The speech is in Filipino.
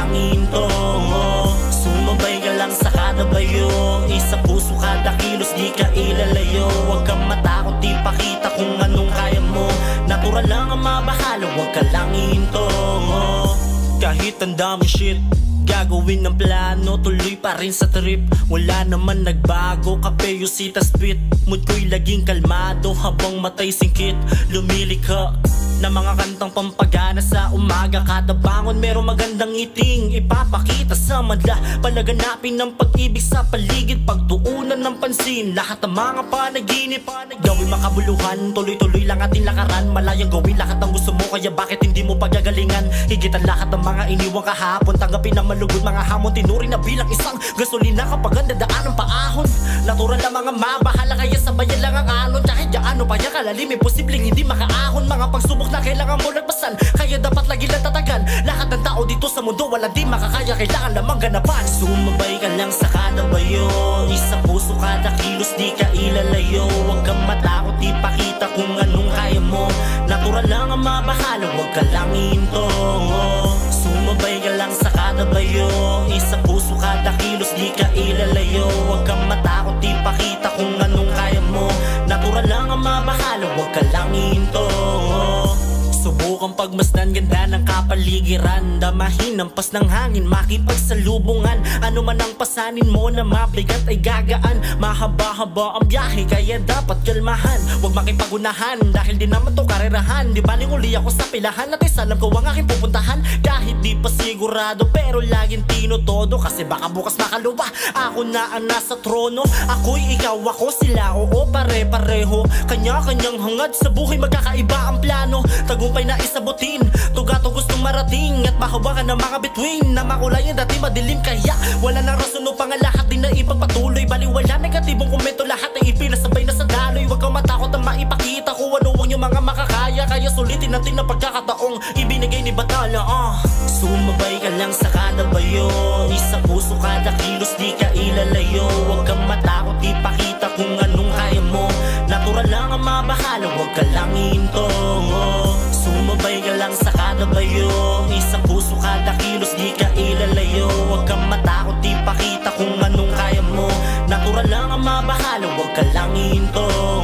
lang hinto. Sumabay ka lang sa kada bayo, isa puso kada kilos di ka ilalayo. Huwag kang matakot, ipakita kung anong kaya mo. Natural lang ang mabahala, huwag ka lang hinto. Kahit ang dami shit gagawin ng plano, tuloy pa rin sa trip. Wala naman nagbago, kape yung sita spit. Mood ko'y laging kalmado habang matay singkit. Lumilikha na mga kantang pampagana sa umaga. Kada bangon merong magandang ngiting ipapakita sa madla. Palaganapin ng pag-ibig sa paligid, pagtuunan ng pansin lahat ng mga panaginip. Gawin makabuluhan, tuloy-tuloy lang ating lakaran. Malayang gawin lahat ng gusto mo, kaya bakit hindi mo pagagalingan? Higit ang lahat ng mga iniwang kahapon, tanggapin ang malugod mga hamon. Tinuring na bilang isang gasolina kapag ang dadaan ng paahon. Natural na mga mabahala, kaya sabayan lang ang alon. Kahit gaano pa yan kalalim, imposibleng hindi makaahon. Mga pagsubok na kailangan mo lagpasan, kaya dapat lagi lang tatagan. Lahat ng tao dito sa mundo walang di makakaya, kailangan lamang ganapan. Sumabay ka lang sa kada bayo, isa puso kada kilos di ka ilalayo. Huwag kang matakot, ipakita kung anong kaya mo. Natural lang ang mabahala, huwag ka lang hinto. Sumabay ka lang sa kada bayo, isa puso kada kilos di ka ilalayo. Huwag kang matakot, ipakita kung anong kaya mo. Natural lang ang mabahala, huwag ka lang hinto. Subukang pagmasdan, ganda ng kapaligiran. Damahin ang pas ng hangin, makipagsalubungan. Ano man ang pasanin mo na mabigat ay gagaan. Mahaba-haba ang biyahe, kaya dapat kalmahan. Huwag makipagunahan, dahil di naman to karerahan. Di baling uli ako sa pilahan, at alam ko ang aking pupuntahan. Kahit di pa sigurado, pero laging tinotodo. Kasi baka bukas makaluwa, ako na ang nasa trono. Ako'y ikaw, ako sila, oo pare-pareho. Kanya-kanyang hangad sa buhay, magkakaiba ang plano. Tagumpay na isabutin, tugato gustong marating. At mahawakan ng mga bituin na makulay ang dati madilim. Kaya wala nang rason upang ang lahat din na ipagpatuloy. Baliwala negatibong komento, lahat ay ipinasabay na sa daloy. Huwag kang matakot ang maipakita kung ano ang iyong mga makakaya. Kaya sulitin natin ang pagkakataong ibinigay ni Batala. Sumabay ka lang sa kada bayo, isa puso kada kilos di ka ilalayo. Huwag kang matakot, ipakita kung anong kaya mo. Natural lang ang mabahala, huwag ka lang hinto. Sumabay ka lang sa kada bayo, isa puso kada kilos di ka ilalayo. Huwag kang matakot, ipakita kung anong kaya mo. Natural lang ang mabahala, huwag ka lang hinto.